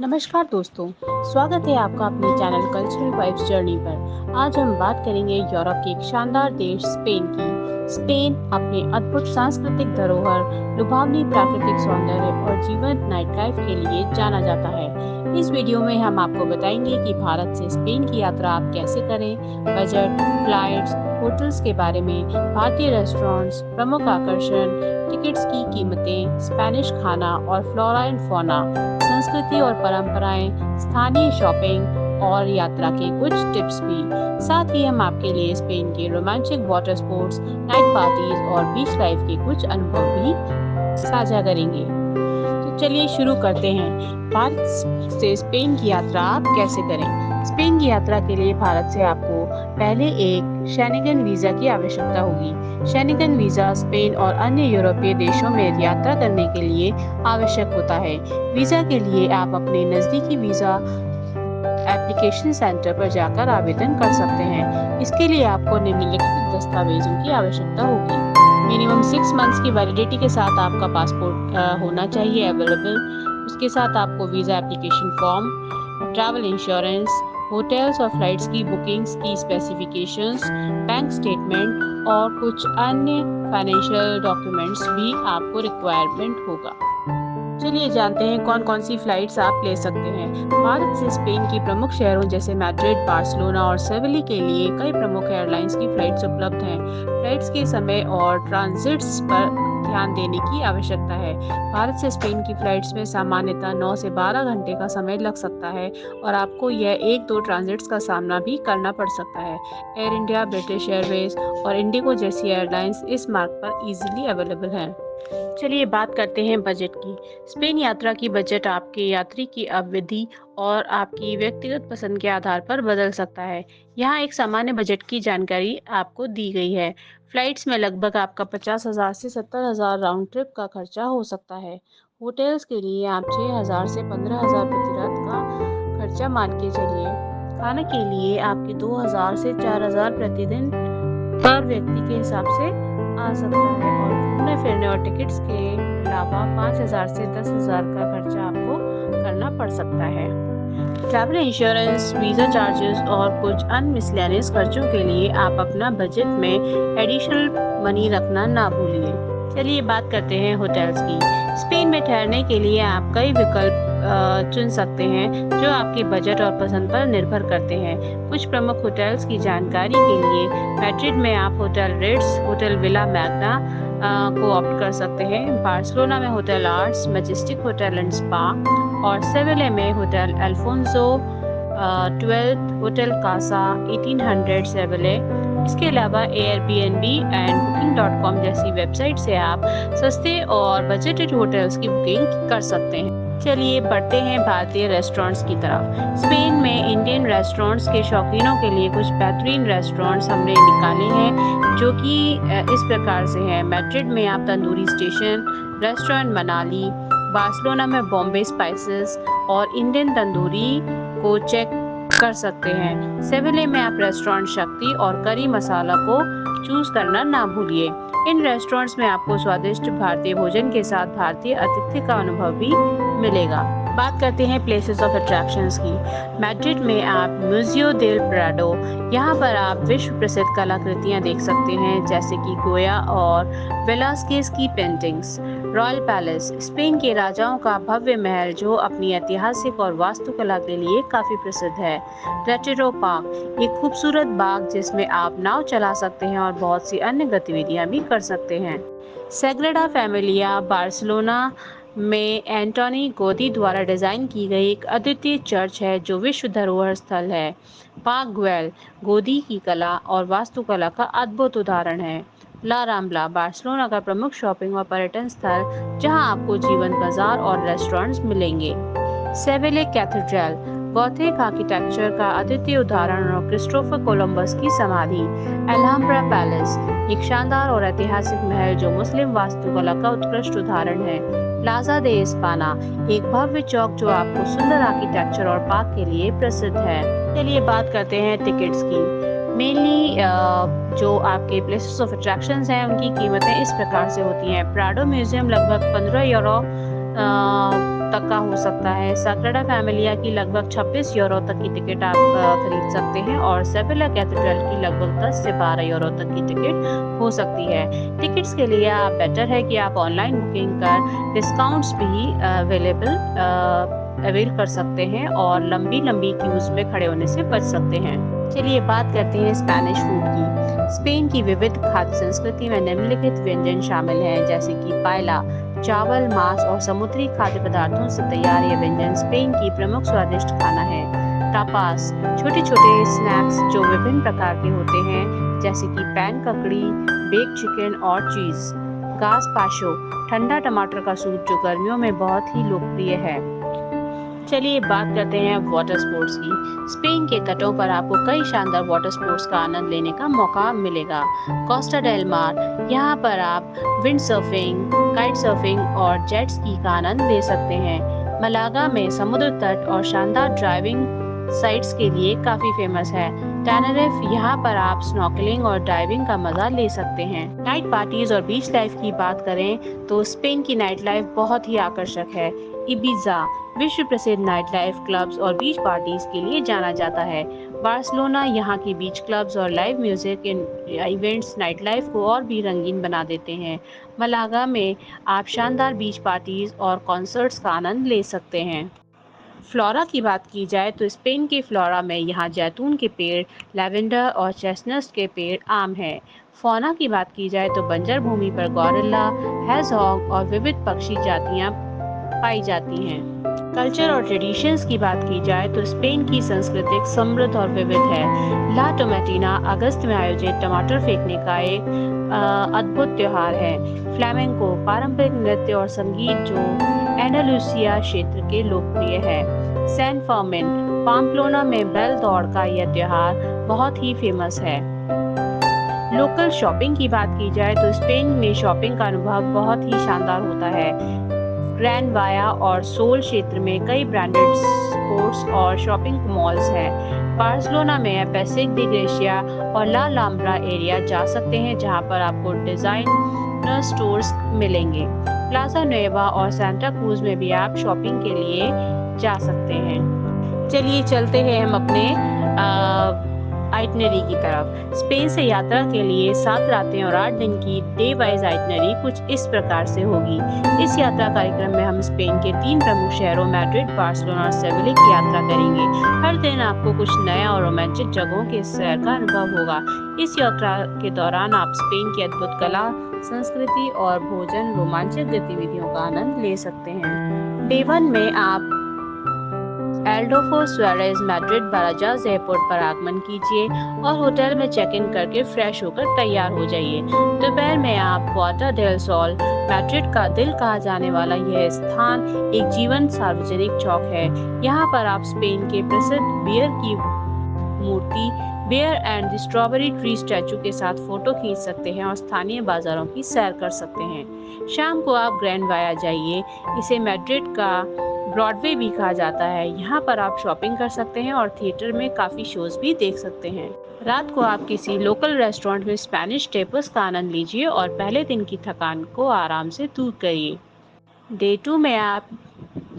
नमस्कार दोस्तों, स्वागत है आपका अपने चैनल कल्चरल वाइब्स जर्नी पर। आज हम बात करेंगे यूरोप के एक शानदार देश स्पेन की। स्पेन अपने अद्भुत सांस्कृतिक धरोहर, लुभावनी प्राकृतिक सौंदर्य और जीवंत नाइट लाइफ के लिए जाना जाता है। इस वीडियो में हम आपको बताएंगे कि भारत से स्पेन की यात्रा आप कैसे करें, बजट, फ्लाइट्स, होटल्स के बारे में, भारतीय रेस्टोरेंट्स, प्रमुख आकर्षण, टिकट्स की कीमतें, स्पेनिश खाना और फ्लोरा एंड फौना, संस्कृति और परंपराएं, स्थानीय शॉपिंग और यात्रा के कुछ टिप्स भी। साथ ही हम आपके लिए स्पेन के रोमांचक वाटर स्पोर्ट्स, नाइट पार्टीज और बीच लाइफ के कुछ अनुभव भी साझा करेंगे। तो चलिए शुरू करते हैं। भारत से स्पेन की यात्रा आप कैसे करें? स्पेन की यात्रा के लिए भारत से आपको पहले एक शेंगेन वीजा की आवश्यकता होगी। शेंगेन वीजा स्पेन और अन्य यूरोपीय देशों में यात्रा करने के लिए आवश्यक होता है। वीजा के लिए आप अपने नजदीकी वीजा एप्लीकेशन सेंटर पर जाकर आवेदन कर सकते हैं। इसके लिए आपको निम्नलिखित दस्तावेजों की आवश्यकता होगी। मिनिमम 6 मंथ्स की वैलिडिटी के साथ आपका पासपोर्ट होना चाहिए अवेलेबल। उसके साथ आपको visa application form, travel insurance, hotels और फ्लाइट्स की बुकिंग्स की स्पेसिफिकेशंस, बैंक स्टेटमेंट और कुछ अन्य फाइनेंशियल डॉक्यूमेंट्स भी आपको रिक्वायरमेंट होगा। चलिए जानते हैं कौन कौन सी फ्लाइट्स आप ले सकते हैं। भारत से स्पेन की प्रमुख शहरों जैसे मैड्रिड, बार्सिलोना और सेविली के लिए कई प्रमुख एयरलाइंस की फ्लाइट्स उपलब्ध हैं। फ्लाइट्स के समय और ट्रांजिट्स पर ध्यान देने की आवश्यकता है। भारत से स्पेन की फ्लाइट्स में सामान्यतः 9 से 12 घंटे का समय लग सकता है और आपको यह 1-2 ट्रांजिट्स का सामना भी करना पड़ सकता है। एयर इंडिया, ब्रिटिश एयरवेज और इंडिगो जैसी एयरलाइंस इस मार्ग पर इजीली अवेलेबल हैं। चलिए बात करते हैं बजट की। स्पेन यात्रा की बजट आपके यात्री की अवधि और आपकी व्यक्तिगत पसंद के आधार पर बदल सकता है। यहाँ एक सामान्य बजट की जानकारी आपको दी गई है। फ्लाइट्स में लगभग आपका 50,000 से 70,000 राउंड ट्रिप का खर्चा हो सकता है। होटल्स के लिए आप 6,000 से 15,000 प्रति रात का खर्चा मान के चलिए। खाना के लिए आपके 2,000 से 4,000 प्रतिदिन पर व्यक्ति के हिसाब से आ सकता है और घूमने फिरने और टिकट्स के अलावा 5,000 से 10,000 का खर्चा आपको करना पड़ सकता है। ट्रैवल इंश्योरेंस, वीज़ा चार्जेस और कुछ अन्य मिसलेनियस खर्चों के लिए आप अपना बजट में एडिशनल मनी रखना ना भूलिए। चलिए बात करते हैं होटल्स की। स्पेन में ठहरने के लिए आप कई विकल्प चुन सकते हैं जो आपके बजट और पसंद पर निर्भर करते हैं। कुछ प्रमुख होटल्स की जानकारी के लिए मैड्रिड में आप hotel Ritz, hotel Villa Magna को ऑप्ट कर सकते हैं। बार्सिलोना में hotel Arts, Majestic hotel and spa और सेविले में hotel Alfonso 12, hotel Casa 1800 Seville. इसके अलावा एयरबीएनबी एंड booking.com जैसी वेबसाइट से आप सस्ते और बजटेड होटल्स की बुकिंग कर सकते हैं। चलिए बढ़ते हैं भारतीय रेस्टोरेंट्स की तरफ। स्पेन में इंडियन रेस्टोरेंट्स के शौकीनों के लिए कुछ बेहतरीन रेस्टोरेंट्स हमने निकाले हैं जो कि इस प्रकार से हैं। मैड्रिड में आप tandoori station, restaurant Manali, Barcelona में बॉम्बे स्पाइसेस और इंडियन तंदूरी को चेक कर सकते हैं। सेविले में आप रेस्टोरेंट शक्ति और करी मसाला को चूज करना ना भूलिए। इन रेस्टोरेंट्स में आपको स्वादिष्ट भारतीय भोजन के साथ भारतीय आतिथ्य का अनुभव भी मिलेगा। बात करते हैं प्लेसेस ऑफ अट्रैक्शंस की। मैड्रिड में आप म्यूजियो देल प्राडो, यहाँ पर आप विश्व प्रसिद्ध कलाकृतियाँ देख सकते हैं जैसे कि गोया और वेलास्केस की पेंटिंग्स। रॉयल पैलेस, स्पेन के राजाओं का भव्य महल जो अपनी ऐतिहासिक और वास्तुकला के लिए काफ़ी प्रसिद्ध है। रेटेरो पार्क, एक खूबसूरत बाग जिसमें आप नाव चला सकते हैं और बहुत सी अन्य गतिविधियां भी कर सकते हैं। सेग्रेडा फैमिलिया, बार्सिलोना में एंटोनी गौदी द्वारा डिज़ाइन की गई एक अद्वितीय चर्च है जो विश्व धरोहर स्थल है। पार्क ग्वेल, गौदी की कला और वास्तुकला का अद्भुत उदाहरण है। ला राम्बला, बार्सिलोना का प्रमुख शॉपिंग और पर्यटन स्थल जहां आपको जीवंत बाजार और रेस्टोरेंट्स मिलेंगे। सेविले कैथेड्रल, गॉथिक आर्किटेक्चर का अद्वितीय उदाहरण और क्रिस्टोफर कोलंबस की समाधि। अल्हम्ब्रा पैलेस, एक शानदार और ऐतिहासिक महल जो मुस्लिम वास्तुकला का उत्कृष्ट उदाहरण है। प्लाजा दे इस्पाना, एक भव्य चौक जो आपको सुंदर आर्किटेक्चर और पार्क के लिए प्रसिद्ध है। चलिए बात करते हैं टिकट्स की। मेनली जो आपके प्लेसेस ऑफ अट्रैक्शंस हैं उनकी कीमतें इस प्रकार से होती हैं। प्राडो म्यूजियम लगभग 15 यूरो तक का हो सकता है। सग्राडा फैमिलिया की लगभग 26 यूरो तक की टिकट आप खरीद सकते हैं और सेविला कैथेड्रल की लगभग 10 से 12 यूरो तक की टिकट हो सकती है। टिकट्स के लिए आप बेटर है कि आप ऑनलाइन बुकिंग कर डिस्काउंट्स भी अवेल कर सकते हैं और लंबी लंबी क्यूज में खड़े होने से बच सकते हैं। चलिए बात करते हैं स्पेनिश फूड की। स्पेन की विविध खाद्य संस्कृति में निम्नलिखित व्यंजन शामिल हैं, जैसे कि पाएला, चावल, मांस और समुद्री खाद्य पदार्थों से तैयार यह व्यंजन स्पेन की प्रमुख स्वादिष्ट खाना है। टापास, छोटे छोटे स्नैक्स जो विभिन्न प्रकार के होते हैं, जैसे कि पैन ककड़ी, बेक चिकन और चीज। गास्पाचो, ठंडा टमाटर का सूप जो गर्मियों में बहुत ही लोकप्रिय है। चलिए बात करते हैं वाटर स्पोर्ट्स की। स्पेन के तटों पर आपको कई शानदार वाटर स्पोर्ट्स का आनंद लेने का मौका मिलेगा। कोस्टा डेल मार, यहाँ पर आप विंड सर्फिंग, काइट सर्फिंग और जेट स्की का आनंद ले सकते हैं। मलागा में समुद्र तट और शानदार ड्राइविंग साइट्स के लिए काफी फेमस है। टेनेरिफ, यहाँ पर आप स्नॉर्कलिंग और डाइविंग का मजा ले सकते हैं। नाइट पार्टीज और बीच लाइफ की बात करें तो स्पेन की नाइट लाइफ बहुत ही आकर्षक है। इबिजा विश्व प्रसिद्ध नाइट लाइफ क्लब्स और बीच पार्टीज के लिए जाना जाता है। बार्सिलोना, यहाँ की बीच क्लब्स और live music events night life को और भी रंगीन बना देते हैं। मलागा में आप शानदार बीच पार्टीज और कॉन्सर्ट्स का आनंद ले सकते हैं। फ्लोरा की बात की जाए तो स्पेन के फ्लोरा में यहाँ जैतून के पेड़, लैवेंडर और चेस्टनट्स के पेड़ आम हैं। फौना की बात की जाए तो बंजर भूमि पर गौरिल्ला, हेजहॉग और विविध पक्षी जातियाँ पाई जाती हैं। कल्चर और ट्रेडिशंस की बात की जाए तो स्पेन की संस्कृति समृद्ध और विविध है। ला टोमेटिना अगस्त में आयोजित टमाटर फेंकने का एक अद्भुत त्योहार है। फ्लैमेंको पारंपरिक नृत्य और संगीत जो एंडालुसिया क्षेत्र के लोकप्रिय है। सैन फर्मिन पाम्प्लोना में बैल दौड़ का यह त्योहार बहुत ही फेमस है। लोकल शॉपिंग की बात की जाए तो स्पेन में शॉपिंग का अनुभव बहुत ही शानदार होता है। ग्रैंड वाया और सोल क्षेत्र में कई ब्रांडेड स्पोर्ट्स और शॉपिंग मॉल्स हैं। बार्सिलोना में पैसिक डी ग्रेशिया और ला लाम्ब्रा एरिया जा सकते हैं, जहां पर आपको डिजाइनर स्टोर्स मिलेंगे। प्लाजा नुएवा और सांता क्रूज में भी आप शॉपिंग के लिए जा सकते हैं। चलिए चलते हैं हम अपने आइटनरी की तरफ। स्पेन से यात्रा के लिए 7 रातें और 8 दिन की डे वाइज आइटनरी कुछ इस प्रकार से होगी। इस यात्रा कार्यक्रम में हम स्पेन के 3 प्रमुख शहरों मैड्रिड, बार्सिलोना और सेविले की यात्रा करेंगे। हर दिन आपको कुछ नया और रोमांचक जगहों के सैर का अनुभव होगा। इस यात्रा के दौरान आप स्पेन की अद्भुत कला, संस्कृति और भोजन रोमांचक गतिविधियों का आनंद ले सकते हैं। डे 1 में आप एल्डोफो सुआरेज मैड्रिड बाराजास एयरपोर्ट पर आगमन कीजिए और होटल में चेक इन करके फ्रेश होकर तैयार हो जाइए। दोपहर में आप पुएर्टा देल सोल, मैड्रिड का दिल कहा जाने वाला यह स्थान एक जीवंत सार्वजनिक चौक है। यहाँ पर आप स्पेन के प्रसिद्ध बियर की मूर्ति bear and the strawberry tree statue के साथ फोटो खींच सकते हैं और स्थानीय बाजारों की सैर कर सकते हैं। शाम को आप ग्रैंड वाया जाइए, इसे मैड्रिड का ब्रॉडवे भी कहा जाता है। यहाँ पर आप शॉपिंग कर सकते हैं और थिएटर में काफ़ी शोज भी देख सकते हैं। रात को आप किसी लोकल रेस्टोरेंट में स्पेनिश टेपस का आनंद लीजिए और पहले दिन की थकान को आराम से दूर करिए। डे 2 में आप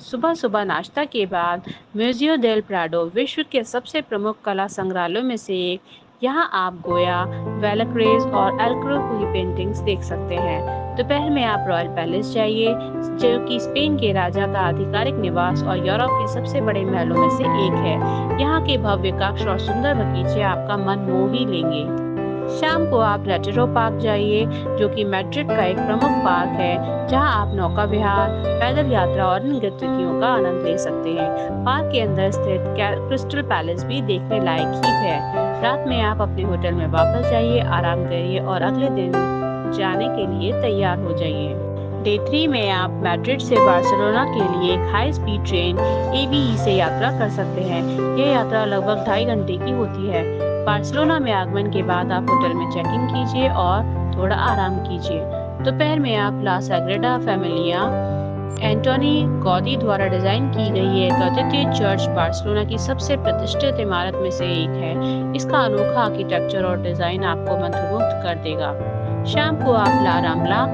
सुबह सुबह नाश्ता के बाद म्यूजियो डेल प्राडो, विश्व के सबसे प्रमुख कला संग्रहालयों में से एक, यहाँ आप गोया, वेलाक्रेज और एल्क्रो की पेंटिंग्स देख सकते हैं। दोपहर में आप रॉयल पैलेस जाइए, जो कि स्पेन के राजा का आधिकारिक निवास और यूरोप के सबसे बड़े महलों में से एक है। यहाँ के भव्य कक्ष और सुंदर बगीचे आपका मन मोह ही लेंगे। शाम को आप रेटेरो पार्क जाइए, जो कि मैड्रिड का एक प्रमुख पार्क है, जहां आप नौका विहार, पैदल यात्रा और इन गतिविधियों का आनंद ले सकते हैं। पार्क के अंदर स्थित क्रिस्टल पैलेस भी देखने लायक ही है। रात में आप अपने होटल में वापस जाइए, आराम करिए और अगले दिन जाने के लिए तैयार हो जाइए। डे 3 में आप मैड्रिड से बार्सिलोना के लिए एक हाई स्पीड ट्रेन AVE से यात्रा कर सकते हैं। यह यात्रा लगभग 2.5 घंटे की होती है। बार्सिलोना में आगमन के बाद आप होटल में चेक इन कीजिए और थोड़ा आराम कीजिए। दोपहर में आप ला सग्रेडा फैमिलिया, एंटोनी गौदी द्वारा डिजाइन की गई एक अद्वितीय चर्च बार्सिलोना की सबसे प्रतिष्ठित इमारत में से एक है। इसका अनोखा आर्किटेक्चर और डिजाइन आपको मंत्रमुग्ध कर देगा। शाम को आप ला रामला,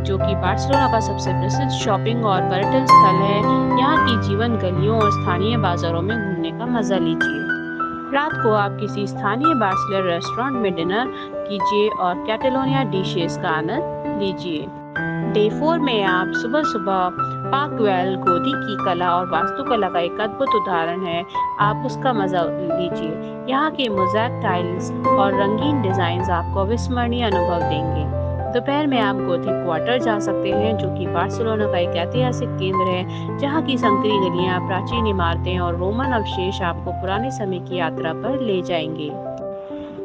जो कि बार्सिलोना का सबसे प्रसिद्ध शॉपिंग और पर्यटन स्थल है। यहाँ की जीवन गलियों और स्थानीय बाजारों में घूमने का मजा लीजिए। रात को आप किसी स्थानीय बार्सिलोना रेस्टोरेंट में डिनर कीजिए और कैटलोनिया डिशेस का आनंद लीजिए। डे 4 में आप सुबह सुबह पार्क ग्वेल गोदी की कला और वास्तुकला का एक अद्भुत उदाहरण है, आप उसका मजा लीजिए। यहाँ के मोज़ेक टाइल्स और रंगीन डिजाइन आपको अविस्मरणीय अनुभव देंगे। दोपहर में आप गोथिक क्वार्टर जा सकते हैं, जो कि बार्सिलोना का एक ऐतिहासिक केंद्र है, जहाँ की संकरी गलियाँ, प्राचीन इमारतें और रोमन अवशेष आपको पुराने समय की यात्रा पर ले जाएंगे।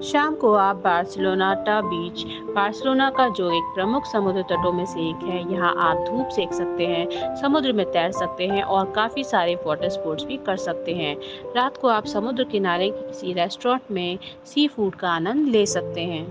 शाम को आप बार्सिलोना टा बीच, बार्सिलोना का जो एक प्रमुख समुद्र तटों में से एक है, यहाँ आप धूप सेक सकते हैं, समुद्र में तैर सकते हैं और काफ़ी सारे वाटर स्पोर्ट्स भी कर सकते हैं। रात को आप समुद्र किनारे के किसी रेस्टोरेंट में सी फूड का आनंद ले सकते हैं।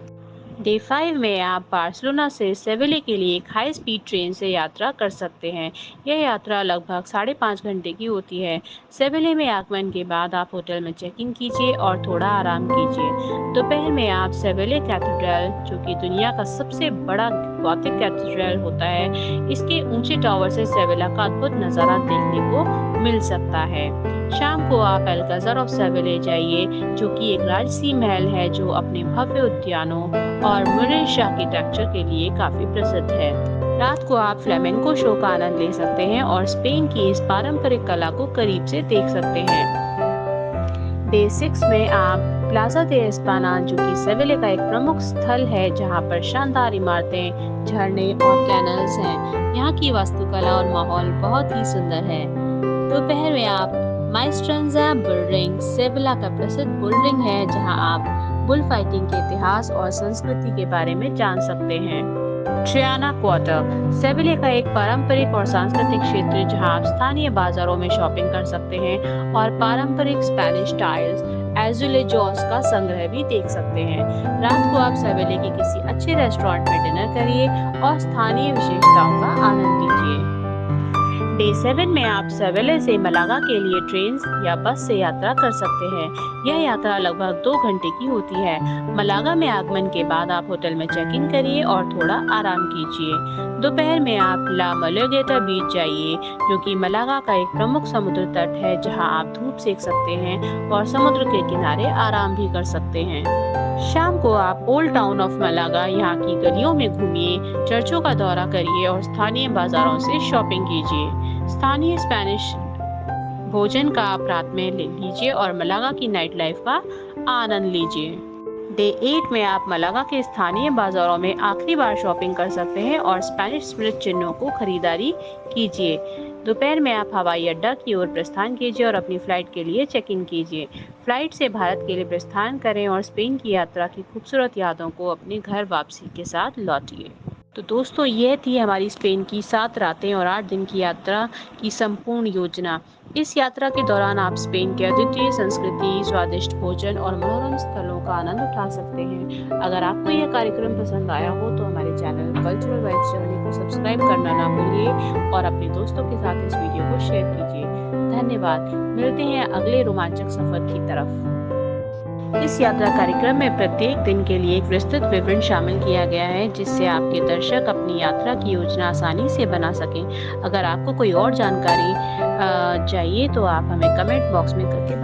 डे 5 में आप बार्सिलोना से सेविले के लिए एक हाई स्पीड ट्रेन से यात्रा कर सकते हैं। यह यात्रा लगभग 5.5 घंटे की होती है। सेविले में आगमन के बाद आप होटल में चेक इन कीजिए और थोड़ा आराम कीजिए। दोपहर में आप सेविले कैथेड्रल, जो कि दुनिया का सबसे बड़ा गॉथिक कैथेड्रल होता है, इसके ऊंचे टावर से सेविला का अद्भुत नज़ारा देखने को मिल सकता है। शाम को आप अल्काज़र ऑफ सेविले जाइए, जो कि एक राजसी महल है जो अपने भव्य उद्यानों और मोरिश आर्किटेक्चर के लिए काफी प्रसिद्ध है। रात को आप फ्लेमेंको शो का आनंद ले सकते हैं और स्पेन की इस पारंपरिक कला को करीब से देख सकते हैं। डे 6 में आप प्लाजा दे एस्पाना, जो कि सेविले का एक प्रमुख स्थल है, जहां पर शानदार इमारतें, झरने और कैनल्स हैं। यहाँ की वास्तुकला और माहौल बहुत ही सुंदर है। दोपहर में आप माइस्ट्रेंजा बुल रिंग, सेविला का प्रसिद्ध बुल रिंग है, जहां आप बुल फाइटिंग के इतिहास और संस्कृति के बारे में जान सकते हैं। ट्रियाना क्वार्टर, सेविले का एक पारंपरिक और सांस्कृतिक क्षेत्र, जहां आप स्थानीय बाजारों में शॉपिंग कर सकते हैं और पारंपरिक स्पेनिश टाइल्स, एजुलेजोस का संग्रह भी देख सकते हैं। रात को आप सेविले के किसी अच्छे रेस्टोरेंट में डिनर करिए और स्थानीय विशेषताओं का आनंद लीजिए। डे 7 में आप सेविले से मलागा के लिए ट्रेन या बस से यात्रा कर सकते हैं। यह यात्रा लगभग 2 घंटे की होती है। मलागा में आगमन के बाद आप होटल में चेक इन करिए और थोड़ा आराम कीजिए। दोपहर में आप ला मोलिगेटा बीच जाइए, जो कि मलागा का एक प्रमुख समुद्र तट है, जहां आप धूप सेक सकते हैं और समुद्र के किनारे आराम भी कर सकते हैं। शाम को आप ओल्ड टाउन ऑफ मलागा, यहाँ की गलियों में घूमिए, चर्चों का दौरा करिए और स्थानीय बाजारों से शॉपिंग कीजिए। स्थानीय स्पेनिश भोजन का आप रात में ले लीजिए और मलागा की नाइट लाइफ का आनंद लीजिए। डे 8 में आप मलागा के स्थानीय बाजारों में आखिरी बार शॉपिंग कर सकते हैं और स्पेनिश स्मृति चिन्हों को खरीदारी कीजिए। दोपहर में आप हवाई अड्डा की ओर प्रस्थान कीजिए और अपनी फ्लाइट के लिए चेक इन कीजिए। फ्लाइट से भारत के लिए प्रस्थान करें और स्पेन की यात्रा की खूबसूरत यादों को अपने घर वापसी के साथ लौटिए। तो दोस्तों, ये थी हमारी स्पेन की 7 रातें और 8 दिन की यात्रा की संपूर्ण योजना। इस यात्रा के दौरान आप स्पेन के अद्वितीय संस्कृति, स्वादिष्ट भोजन और मनोरम स्थलों का आनंद उठा सकते हैं। अगर आपको यह कार्यक्रम पसंद आया हो तो हमारे चैनल कल्चरल वाइब्स जर्नी को सब्सक्राइब करना ना भूलिए और अपने दोस्तों के साथ इस वीडियो को शेयर कीजिए। धन्यवाद। मिलते हैं अगले रोमांचक सफर की तरफ। इस यात्रा कार्यक्रम में प्रत्येक दिन के लिए एक विस्तृत विवरण शामिल किया गया है, जिससे आपके दर्शक अपनी यात्रा की योजना आसानी से बना सकें। अगर आपको कोई और जानकारी चाहिए तो आप हमें कमेंट बॉक्स में करके